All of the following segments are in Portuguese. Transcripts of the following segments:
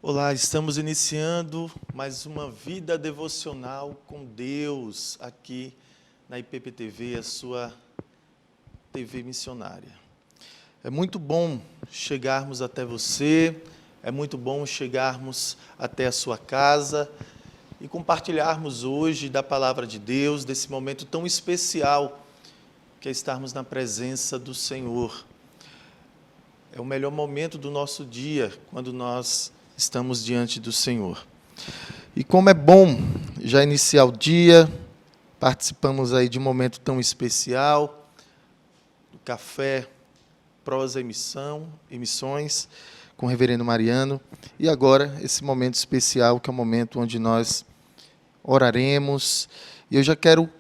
Olá, estamos iniciando mais uma vida devocional com Deus aqui na IPPTV, a sua TV missionária. É muito bom chegarmos até você, é muito bom chegarmos até a sua casa e compartilharmos hoje da palavra de Deus, desse momento tão especial que é estarmos na presença do Senhor. É o melhor momento do nosso dia, quando nós estamos diante do Senhor. E como é bom já iniciar o dia, participamos aí de um momento tão especial, do café Prosa Emissões, com o reverendo Mariano, e agora esse momento especial, que é o momento onde nós oraremos, e eu já quero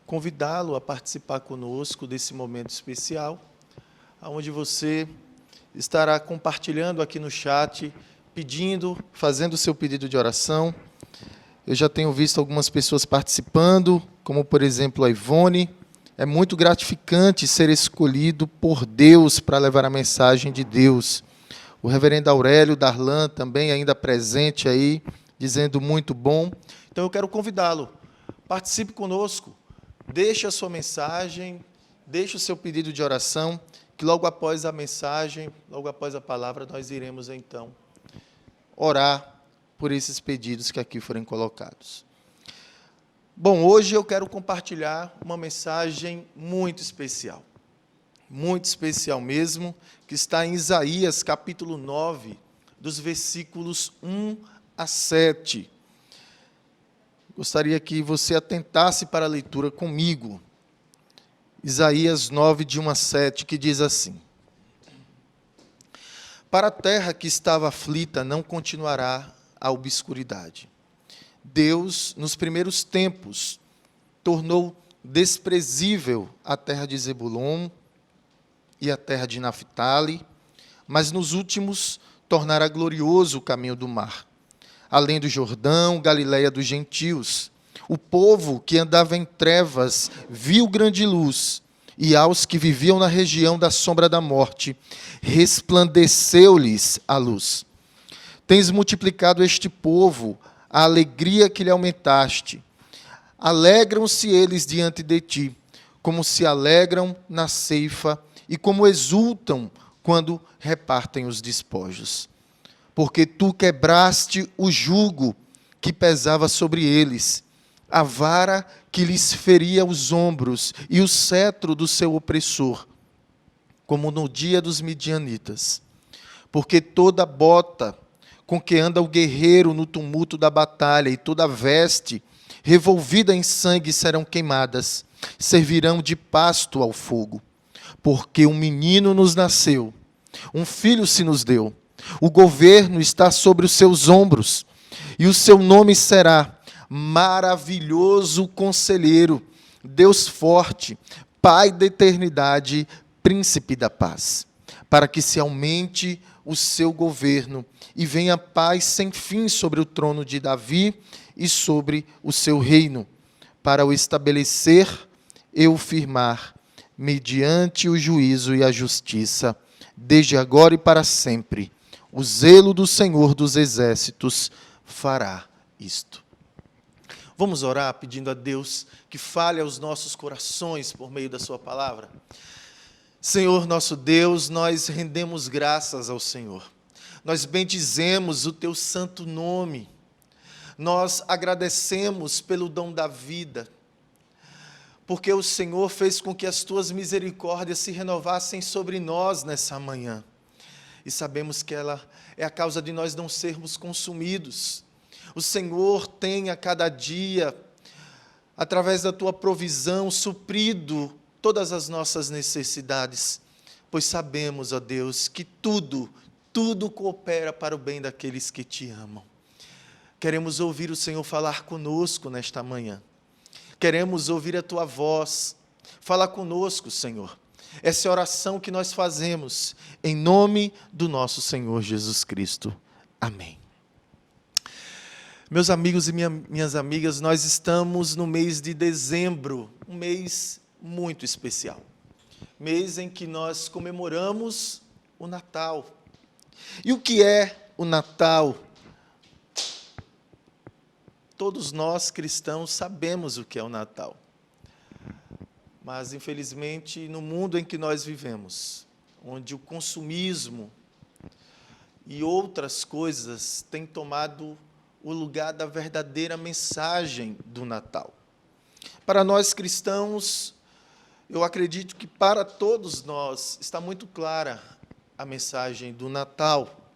convidá-lo a participar conosco desse momento especial, onde você estará compartilhando aqui no chat, pedindo, fazendo o seu pedido de oração. Eu já tenho visto algumas pessoas participando, como, por exemplo, a Ivone. É muito gratificante ser escolhido por Deus para levar a mensagem de Deus. O reverendo Aurélio Darlan também ainda presente aí, dizendo muito bom. Então, eu quero convidá-lo. Participe conosco. Deixe a sua mensagem, deixe o seu pedido de oração, que logo após a mensagem, logo após a palavra, nós iremos, então, orar por esses pedidos que aqui forem colocados. Bom, hoje eu quero compartilhar uma mensagem muito especial mesmo, que está em Isaías, capítulo 9, dos versículos 1 a 7. Gostaria que você atentasse para a leitura comigo. Isaías 9, de 1 a 7, que diz assim: Para a terra que estava aflita não continuará a obscuridade. Deus, nos primeiros tempos, tornou desprezível a terra de Zebulon e a terra de Naphtali, mas nos últimos tornará glorioso o caminho do mar. Além do Jordão, Galileia dos gentios, o povo que andava em trevas viu grande luz, e aos que viviam na região da sombra da morte, resplandeceu-lhes a luz. Tens multiplicado este povo, a alegria que lhe aumentaste. Alegram-se eles diante de ti, como se alegram na ceifa, e como exultam quando repartem os despojos. Porque tu quebraste o jugo que pesava sobre eles, a vara que lhes feria os ombros e o cetro do seu opressor, como no dia dos midianitas. Porque toda bota com que anda o guerreiro no tumulto da batalha e toda veste revolvida em sangue serão queimadas, servirão de pasto ao fogo. Porque um menino nos nasceu, um filho se nos deu, o governo está sobre os seus ombros, e o seu nome será Maravilhoso Conselheiro, Deus Forte, Pai da Eternidade, Príncipe da Paz, para que se aumente o seu governo e venha paz sem fim sobre o trono de Davi e sobre o seu reino, para o estabelecer e o firmar, mediante o juízo e a justiça, desde agora e para sempre. O zelo do Senhor dos Exércitos fará isto. Vamos orar pedindo a Deus que fale aos nossos corações por meio da sua palavra? Senhor nosso Deus, nós rendemos graças ao Senhor. Nós bendizemos o teu santo nome. Nós agradecemos pelo dom da vida, porque o Senhor fez com que as tuas misericórdias se renovassem sobre nós nessa manhã. E sabemos que ela é a causa de nós não sermos consumidos. O Senhor tem a cada dia, através da tua provisão, suprido todas as nossas necessidades, pois sabemos, ó Deus, que tudo coopera para o bem daqueles que te amam. Queremos ouvir o Senhor falar conosco nesta manhã. Queremos ouvir a tua voz. Fala conosco, Senhor. Essa é a oração que nós fazemos, em nome do nosso Senhor Jesus Cristo. Amém. Meus amigos e minhas amigas, nós estamos no mês de dezembro, um mês muito especial. Mês em que nós comemoramos o Natal. E o que é o Natal? Todos nós cristãos sabemos o que é o Natal. Mas, infelizmente, no mundo em que nós vivemos, onde o consumismo e outras coisas têm tomado o lugar da verdadeira mensagem do Natal. Para nós cristãos, eu acredito que para todos nós está muito clara a mensagem do Natal.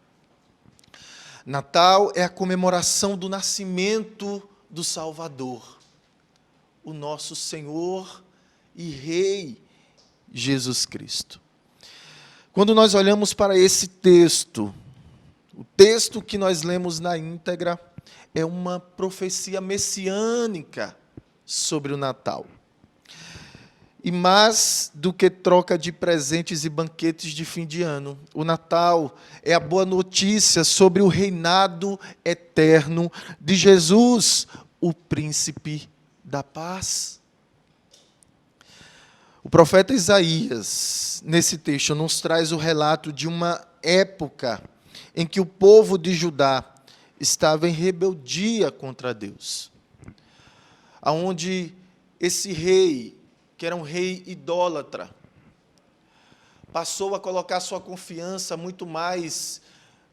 Natal é a comemoração do nascimento do Salvador, o nosso Senhor e Rei Jesus Cristo. Quando nós olhamos para esse texto, o texto que nós lemos na íntegra é uma profecia messiânica sobre o Natal. E mais do que troca de presentes e banquetes de fim de ano, o Natal é a boa notícia sobre o reinado eterno de Jesus, o príncipe da paz. O profeta Isaías, nesse texto, nos traz o relato de uma época em que o povo de Judá estava em rebeldia contra Deus, aonde esse rei, que era um rei idólatra, passou a colocar sua confiança muito mais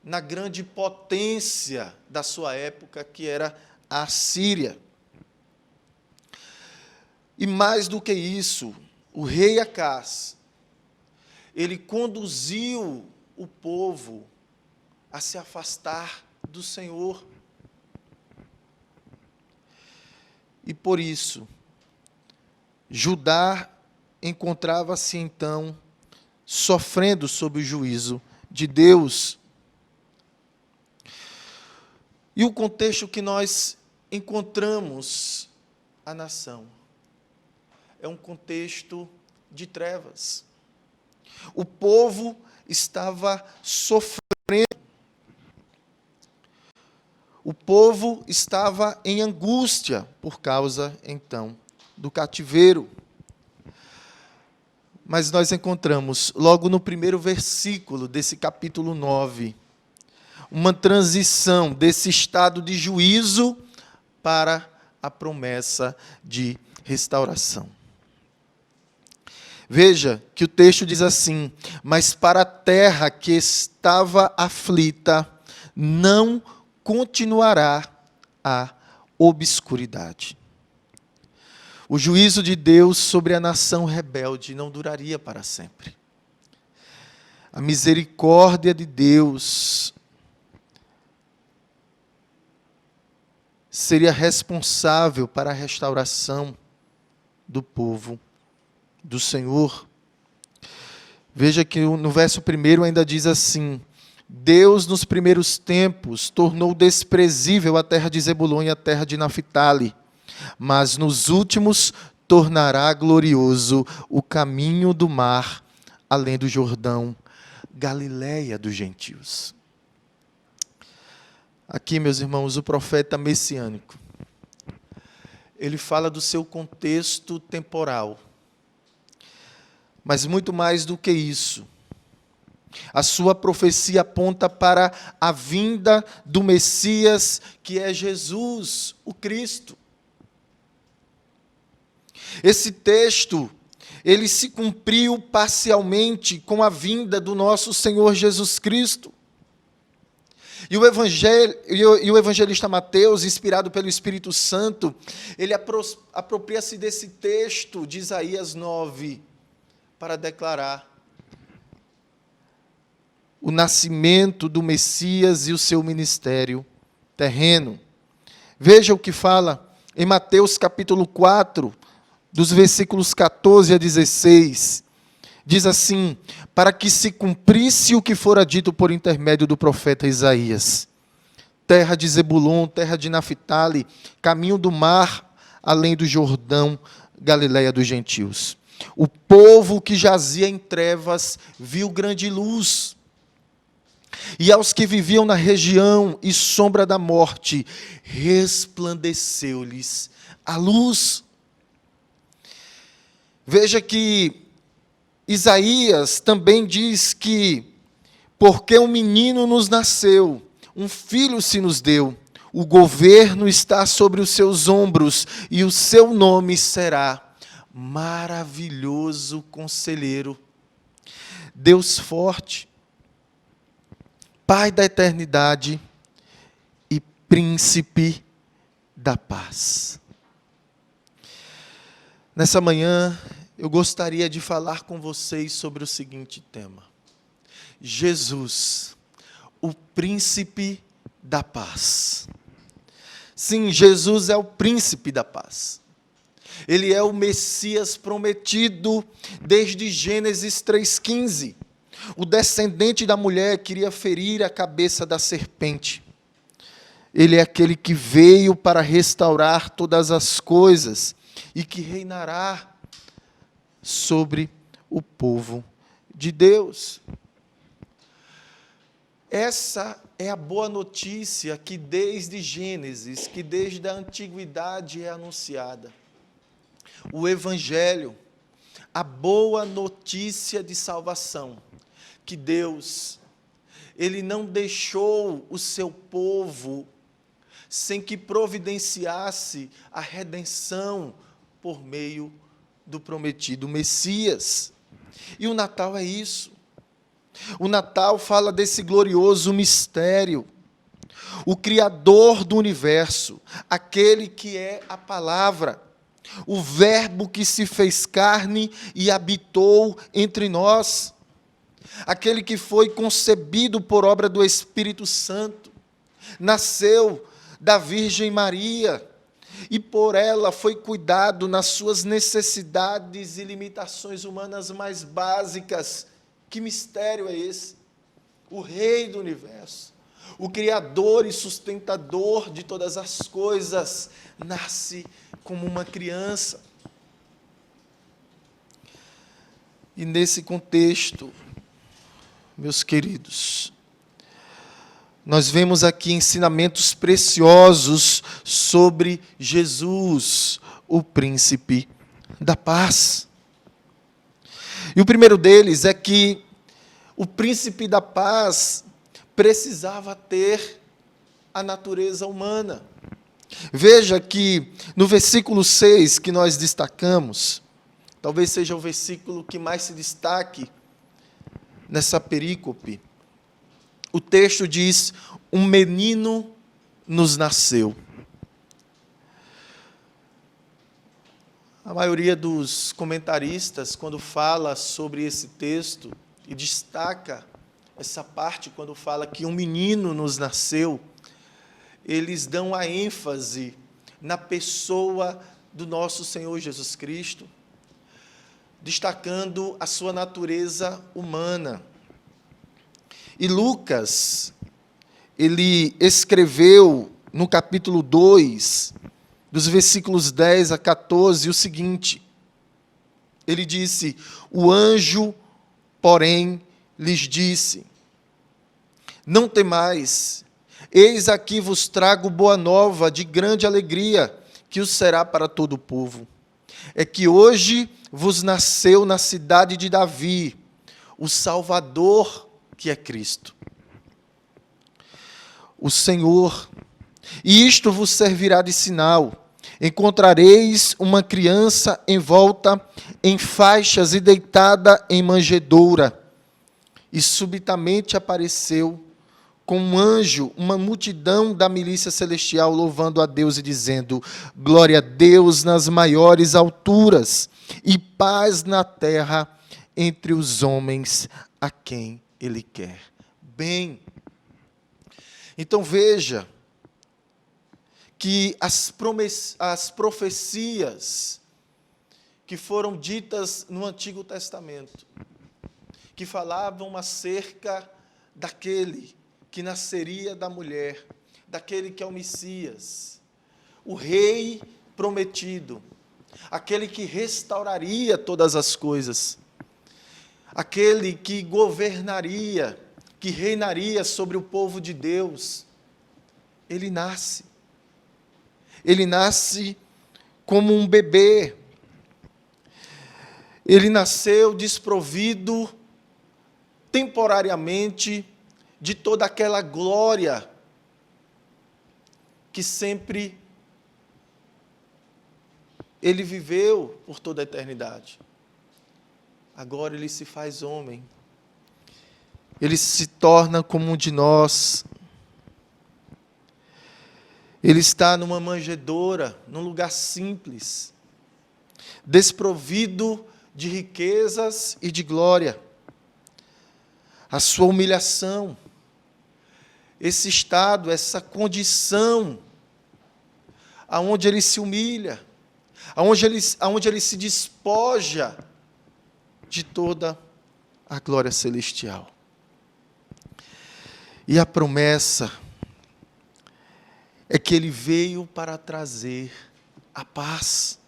na grande potência da sua época, que era a Síria. E mais do que isso, o rei Acás, ele conduziu o povo a se afastar do Senhor. E por isso, Judá encontrava-se então sofrendo sob o juízo de Deus. E o contexto que nós encontramos a nação é um contexto de trevas. O povo estava sofrendo. O povo estava em angústia por causa, então, do cativeiro. Mas nós encontramos, logo no primeiro versículo desse capítulo 9, uma transição desse estado de juízo para a promessa de restauração. Veja que o texto diz assim: mas para a terra que estava aflita, não continuará a obscuridade. O juízo de Deus sobre a nação rebelde não duraria para sempre. A misericórdia de Deus seria responsável para a restauração do povo do Senhor. Veja que no verso 1 ainda diz assim: Deus, nos primeiros tempos, tornou desprezível a terra de Zebulon e a terra de Naphtali, mas nos últimos tornará glorioso o caminho do mar, além do Jordão, Galileia dos gentios. Aqui, meus irmãos, o profeta messiânico, ele fala do seu contexto temporal, mas muito mais do que isso. A sua profecia aponta para a vinda do Messias, que é Jesus, o Cristo. Esse texto, ele se cumpriu parcialmente com a vinda do nosso Senhor Jesus Cristo. E o evangelista Mateus, inspirado pelo Espírito Santo, ele apropria-se desse texto de Isaías 9 para declarar o nascimento do Messias e o seu ministério terreno. Veja o que fala em Mateus capítulo 4, dos versículos 14 a 16. Diz assim: para que se cumprisse o que fora dito por intermédio do profeta Isaías. Terra de Zebulon, terra de Naphtali, caminho do mar, além do Jordão, Galileia dos gentios. O povo que jazia em trevas viu grande luz. E aos que viviam na região e sombra da morte, resplandeceu-lhes a luz. Veja que Isaías também diz que, porque um menino nos nasceu, um filho se nos deu, o governo está sobre os seus ombros, e o seu nome será Maravilhoso Conselheiro, Deus Forte, Pai da Eternidade e Príncipe da Paz. Nessa manhã, eu gostaria de falar com vocês sobre o seguinte tema: Jesus, o Príncipe da Paz. Sim, Jesus é o Príncipe da Paz. Ele é o Messias prometido desde Gênesis 3,15. O descendente da mulher queria ferir a cabeça da serpente. Ele é aquele que veio para restaurar todas as coisas e que reinará sobre o povo de Deus. Essa é a boa notícia que desde Gênesis, que desde a antiguidade é anunciada. O Evangelho, a boa notícia de salvação, que Deus, Ele não deixou o seu povo sem que providenciasse a redenção por meio do prometido Messias. E o Natal é isso. O Natal fala desse glorioso mistério. O Criador do universo, aquele que é a palavra, o Verbo que se fez carne e habitou entre nós, aquele que foi concebido por obra do Espírito Santo, nasceu da Virgem Maria, e por ela foi cuidado nas suas necessidades e limitações humanas mais básicas. Que mistério é esse? O Rei do universo, o Criador e sustentador de todas as coisas, nasce como uma criança. E nesse contexto, meus queridos, nós vemos aqui ensinamentos preciosos sobre Jesus, o Príncipe da Paz. E o primeiro deles é que o Príncipe da Paz precisava ter a natureza humana. Veja que no versículo 6 que nós destacamos, talvez seja o versículo que mais se destaque nessa perícope, o texto diz: um menino nos nasceu. A maioria dos comentaristas, quando fala sobre esse texto, e destaca essa parte quando fala que um menino nos nasceu, eles dão a ênfase na pessoa do nosso Senhor Jesus Cristo, destacando a sua natureza humana. E Lucas, ele escreveu no capítulo 2, dos versículos 10 a 14, o seguinte: ele disse: o anjo, porém, lhes disse: não temais, eis aqui vos trago boa nova de grande alegria, que o será para todo o povo. É que hoje vos nasceu na cidade de Davi o Salvador, que é Cristo, o Senhor. E isto vos servirá de sinal: encontrareis uma criança envolta em faixas e deitada em manjedoura. E subitamente apareceu com um anjo uma multidão da milícia celestial, louvando a Deus e dizendo: glória a Deus nas maiores alturas, e paz na terra entre os homens a quem Ele quer bem. Então veja que as profecias que foram ditas no Antigo Testamento, que falavam acerca daquele que nasceria da mulher, daquele que é o Messias, o Rei prometido, aquele que restauraria todas as coisas, aquele que governaria, que reinaria sobre o povo de Deus, ele nasce. Ele nasce como um bebê. Ele nasceu desprovido temporariamente de toda aquela glória que sempre ele viveu por toda a eternidade. Agora ele se faz homem. Ele se torna como um de nós. Ele está numa manjedoura, num lugar simples, desprovido de riquezas e de glória. A sua humilhação, esse estado, essa condição, aonde ele se humilha, aonde ele se despoja de toda a glória celestial. E a promessa é que ele veio para trazer a paz.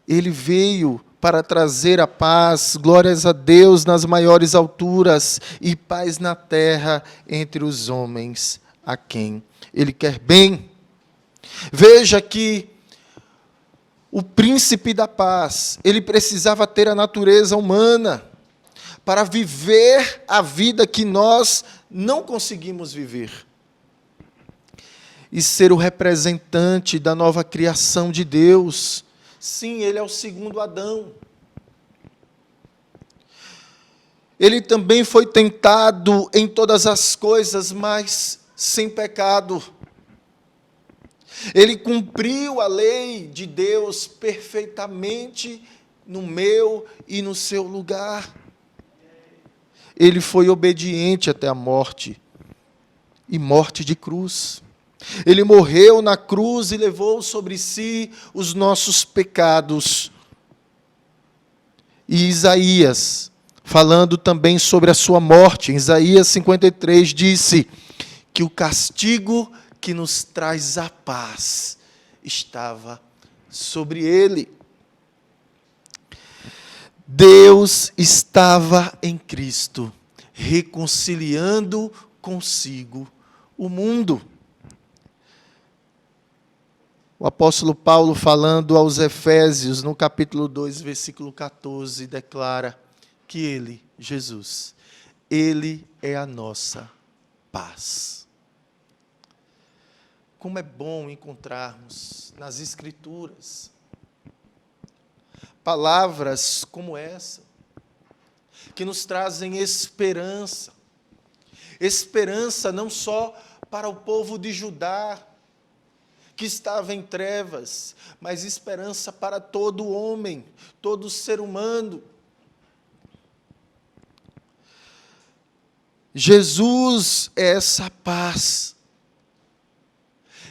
Ele veio para trazer a paz, glórias a Deus nas maiores alturas e paz na terra entre os homens a quem ele quer bem. Veja que o príncipe da paz, ele precisava ter a natureza humana para viver a vida que nós não conseguimos viver. E ser o representante da nova criação de Deus. Sim, ele é o segundo Adão. Ele também foi tentado em todas as coisas, mas sem pecado. Ele cumpriu a lei de Deus perfeitamente no meu e no seu lugar. Ele foi obediente até a morte, e morte de cruz. Ele morreu na cruz e levou sobre si os nossos pecados. E Isaías, falando também sobre a sua morte, em Isaías 53, disse que o castigo que nos traz a paz estava sobre ele. Deus estava em Cristo, reconciliando consigo o mundo. O apóstolo Paulo, falando aos Efésios, no capítulo 2, versículo 14, declara que ele, Jesus, ele é a nossa paz. Como é bom encontrarmos nas Escrituras palavras como essa, que nos trazem esperança. Esperança não só para o povo de Judá, que estava em trevas, mas esperança para todo homem, todo ser humano. Jesus é essa paz.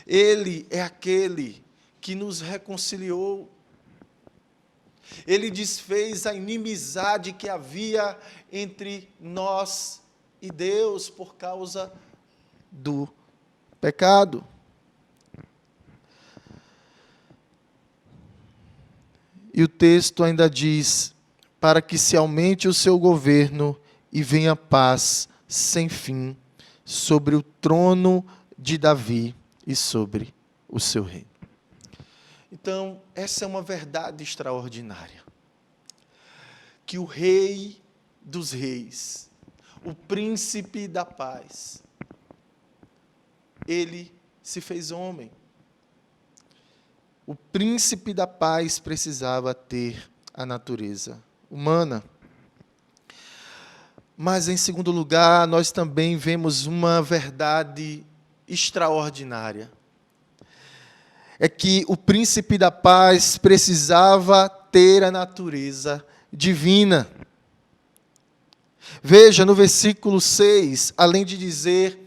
Ele é aquele que nos reconciliou. Ele desfez a inimizade que havia entre nós e Deus por causa do pecado. E o texto ainda diz, para que se aumente o seu governo e venha paz sem fim sobre o trono de Davi e sobre o seu reino. Então, essa é uma verdade extraordinária. Que o Rei dos Reis, o Príncipe da Paz, ele se fez homem. O Príncipe da Paz precisava ter a natureza humana. Mas, em segundo lugar, nós também vemos uma verdade extraordinária. É que o Príncipe da Paz precisava ter a natureza divina. Veja, no versículo 6, além de dizer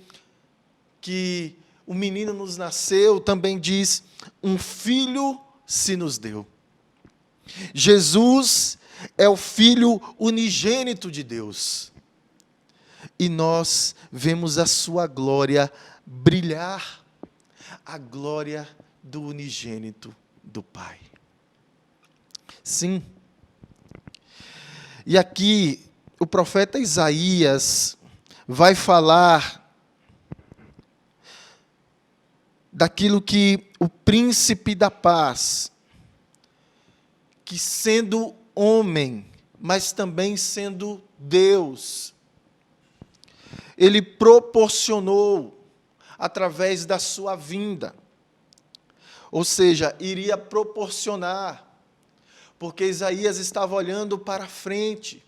que o menino nos nasceu, também diz, um filho se nos deu. Jesus é o Filho unigênito de Deus. E nós vemos a sua glória brilhar, a glória do unigênito do Pai. Sim. E aqui o profeta Isaías vai falar daquilo que o príncipe da paz, que sendo homem, mas também sendo Deus, ele proporcionou através da sua vinda. Ou seja, iria proporcionar, porque Isaías estava olhando para frente.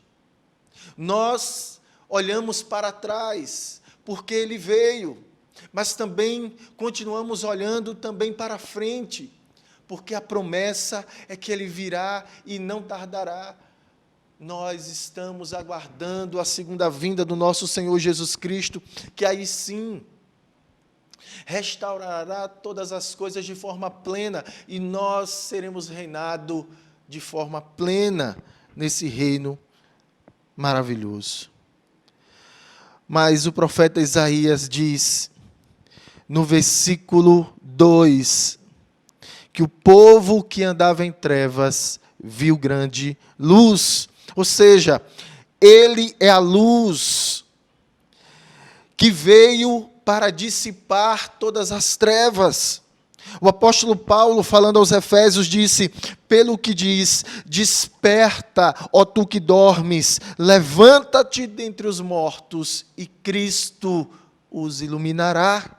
Nós olhamos para trás, porque ele veio, mas também continuamos olhando também para frente, porque a promessa é que ele virá e não tardará. Nós estamos aguardando a segunda vinda do nosso Senhor Jesus Cristo, que aí sim restaurará todas as coisas de forma plena, e nós seremos reinados de forma plena nesse reino maravilhoso. Mas o profeta Isaías diz, no versículo 2, que o povo que andava em trevas viu grande luz. Ou seja, ele é a luz que veio para dissipar todas as trevas. O apóstolo Paulo, falando aos Efésios, disse, pelo que diz, desperta, ó tu que dormes, levanta-te dentre os mortos, e Cristo os iluminará.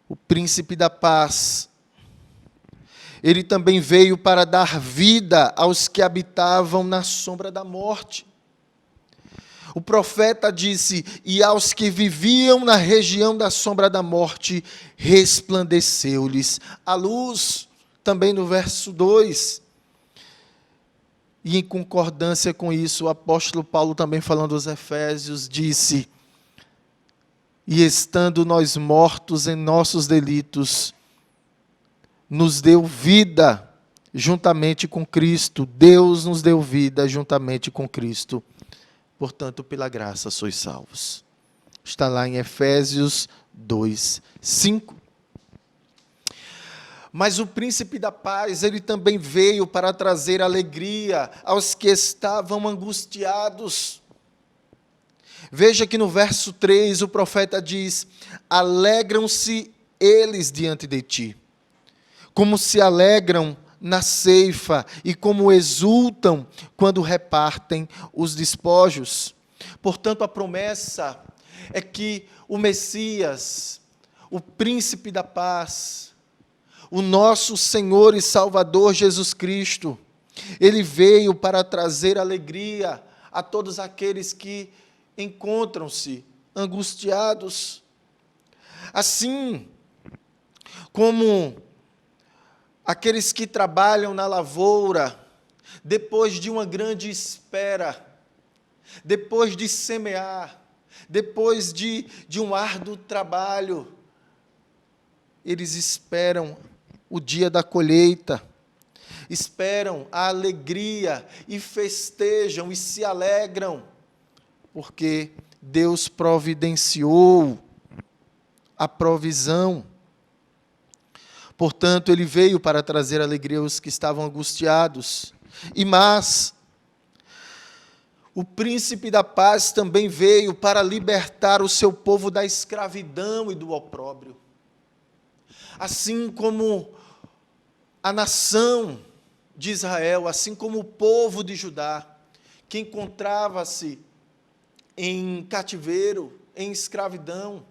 O príncipe da paz, ele também veio para dar vida aos que habitavam na sombra da morte. O profeta disse, e aos que viviam na região da sombra da morte, resplandeceu-lhes a luz. Também no verso 2. E em concordância com isso, o apóstolo Paulo, também falando aos Efésios, disse, e estando nós mortos em nossos delitos, nos deu vida juntamente com Cristo. Deus nos deu vida juntamente com Cristo. Portanto, pela graça sois salvos. Está lá em Efésios 2, 5. Mas o príncipe da paz, ele também veio para trazer alegria aos que estavam angustiados. Veja que no verso 3 o profeta diz, alegram-se eles diante de ti, como se alegram na ceifa e como exultam quando repartem os despojos. Portanto, a promessa é que o Messias, o príncipe da paz, o nosso Senhor e Salvador Jesus Cristo, ele veio para trazer alegria a todos aqueles que encontram-se angustiados. Assim como aqueles que trabalham na lavoura, depois de uma grande espera, depois de semear, depois de um árduo trabalho, eles esperam o dia da colheita, esperam a alegria e festejam e se alegram, porque Deus providenciou a provisão. Portanto, ele veio para trazer alegria aos que estavam angustiados. Mas o príncipe da paz também veio para libertar o seu povo da escravidão e do opróbrio. Assim como a nação de Israel, assim como o povo de Judá, que encontrava-se em cativeiro, em escravidão.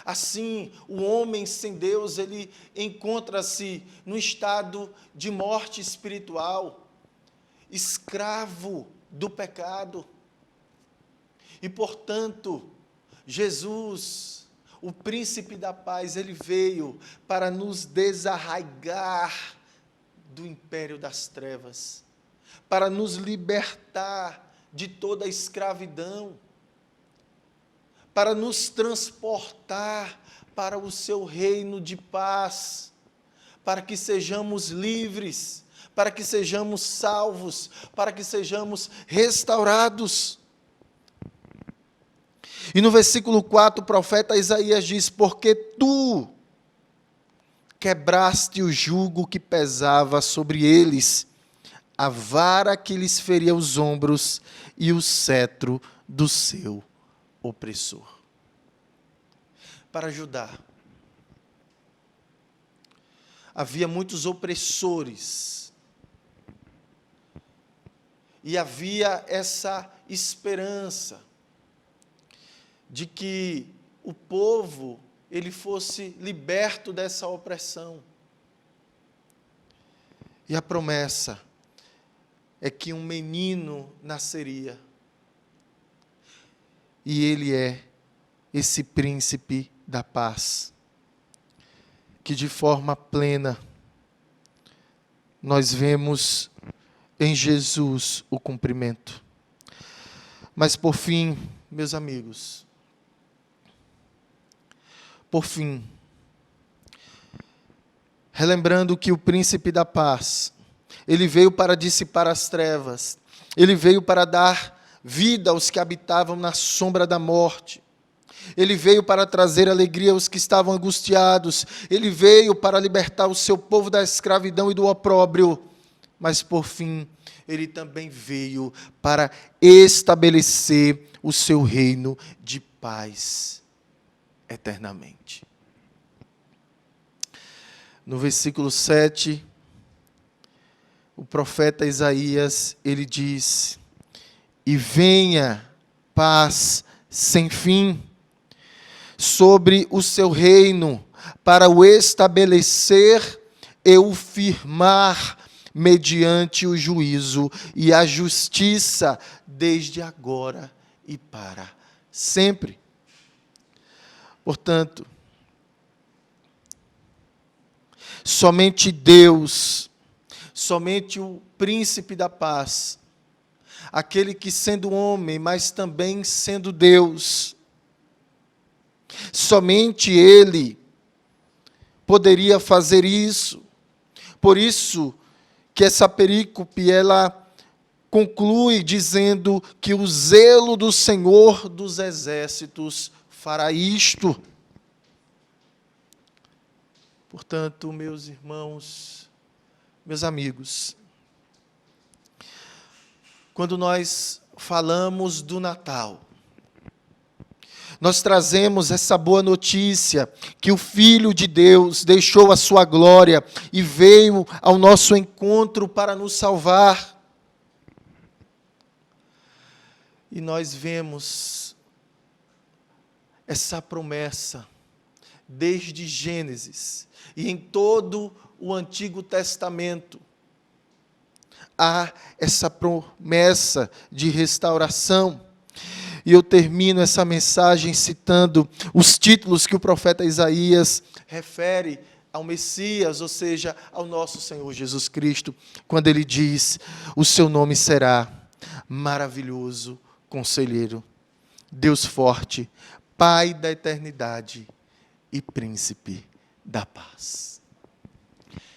Assim, o homem sem Deus, ele encontra-se num estado de morte espiritual, escravo do pecado. E, portanto, Jesus, o príncipe da paz, ele veio para nos desarraigar do império das trevas, para nos libertar de toda a escravidão, para nos transportar para o seu reino de paz, para que sejamos livres, para que sejamos salvos, para que sejamos restaurados. E no versículo 4, o profeta Isaías diz, porque tu quebraste o jugo que pesava sobre eles, a vara que lhes feria os ombros e o cetro do seu opressor. Para Judá, havia muitos opressores, e havia essa esperança de que o povo ele fosse liberto dessa opressão. E a promessa é que um menino nasceria. E ele é esse príncipe da paz, que de forma plena nós vemos em Jesus o cumprimento. Mas por fim, meus amigos, por fim, relembrando que o príncipe da paz, ele veio para dissipar as trevas, ele veio para dar vida aos que habitavam na sombra da morte, ele veio para trazer alegria aos que estavam angustiados, ele veio para libertar o seu povo da escravidão e do opróbrio, mas por fim, ele também veio para estabelecer o seu reino de paz eternamente. No versículo 7, o profeta Isaías, ele diz: e venha paz sem fim sobre o seu reino, para o estabelecer e o firmar mediante o juízo e a justiça, desde agora e para sempre. Portanto, somente Deus, somente o príncipe da paz, aquele que sendo homem, mas também sendo Deus, somente Ele poderia fazer isso. Por isso que essa perícope, ela conclui dizendo que o zelo do Senhor dos Exércitos fará isto. Portanto, meus irmãos, meus amigos, quando nós falamos do Natal, nós trazemos essa boa notícia, que o Filho de Deus deixou a sua glória e veio ao nosso encontro para nos salvar. E nós vemos essa promessa desde Gênesis e em todo o Antigo Testamento. Há essa promessa de restauração. E eu termino essa mensagem citando os títulos que o profeta Isaías refere ao Messias, ou seja, ao nosso Senhor Jesus Cristo, quando ele diz: o seu nome será Maravilhoso Conselheiro, Deus Forte, Pai da Eternidade e Príncipe da Paz.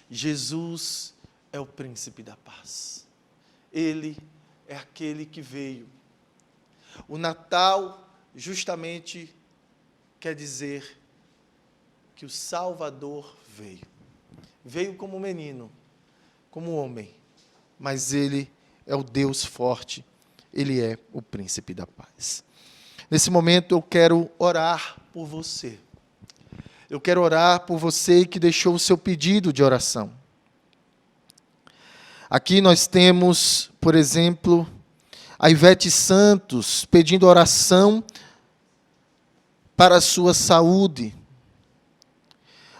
Jesus é o Príncipe da Paz. Ele é aquele que veio. O Natal justamente quer dizer que o Salvador veio. Veio como menino, como homem, mas Ele é o Deus forte, Ele é o Príncipe da Paz. Nesse momento eu quero orar por você. Eu quero orar por você que deixou o seu pedido de oração. Aqui nós temos, por exemplo, a Ivete Santos pedindo oração para a sua saúde.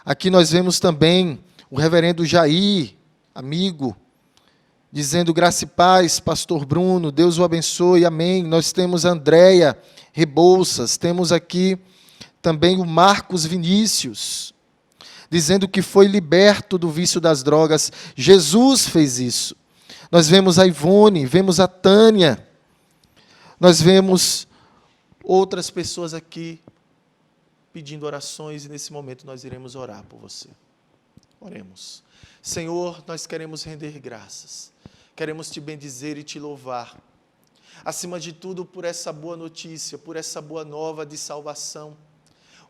Aqui nós vemos também o reverendo Jair, amigo, dizendo: graça e paz, pastor Bruno, Deus o abençoe, amém. Nós temos a Andréia Rebouças, temos aqui também o Marcos Vinícius, dizendo que foi liberto do vício das drogas. Jesus fez isso. Nós vemos a Ivone, vemos a Tânia, nós vemos outras pessoas aqui pedindo orações, e nesse momento nós iremos orar por você. Oremos. Senhor, nós queremos render graças, queremos te bendizer e te louvar, acima de tudo por essa boa notícia, por essa boa nova de salvação.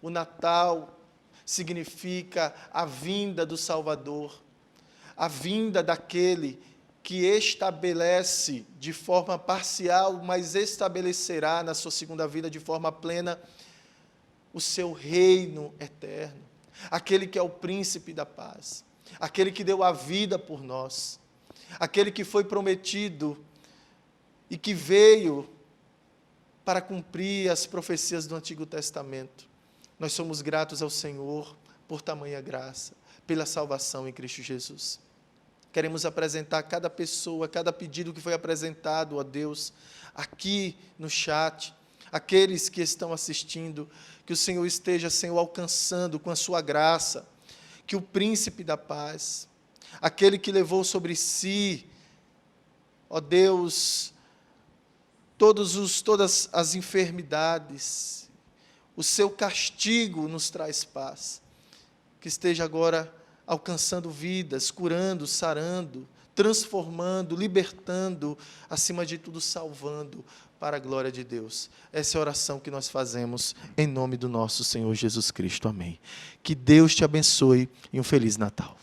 O Natal significa a vinda do Salvador, a vinda daquele que estabelece de forma parcial, mas estabelecerá na sua segunda vida de forma plena o seu reino eterno. Aquele que é o príncipe da paz, aquele que deu a vida por nós, aquele que foi prometido e que veio para cumprir as profecias do Antigo Testamento. Nós somos gratos ao Senhor por tamanha graça, pela salvação em Cristo Jesus. Queremos apresentar cada pessoa, cada pedido que foi apresentado a Deus, aqui no chat, aqueles que estão assistindo, que o Senhor esteja, Senhor, alcançando com a sua graça, que o príncipe da paz, aquele que levou sobre si, ó Deus, todas as enfermidades, o seu castigo nos traz paz, que esteja agora alcançando vidas, curando, sarando, transformando, libertando, acima de tudo salvando, para a glória de Deus. Essa é a oração que nós fazemos em nome do nosso Senhor Jesus Cristo. Amém. Que Deus te abençoe e um Feliz Natal.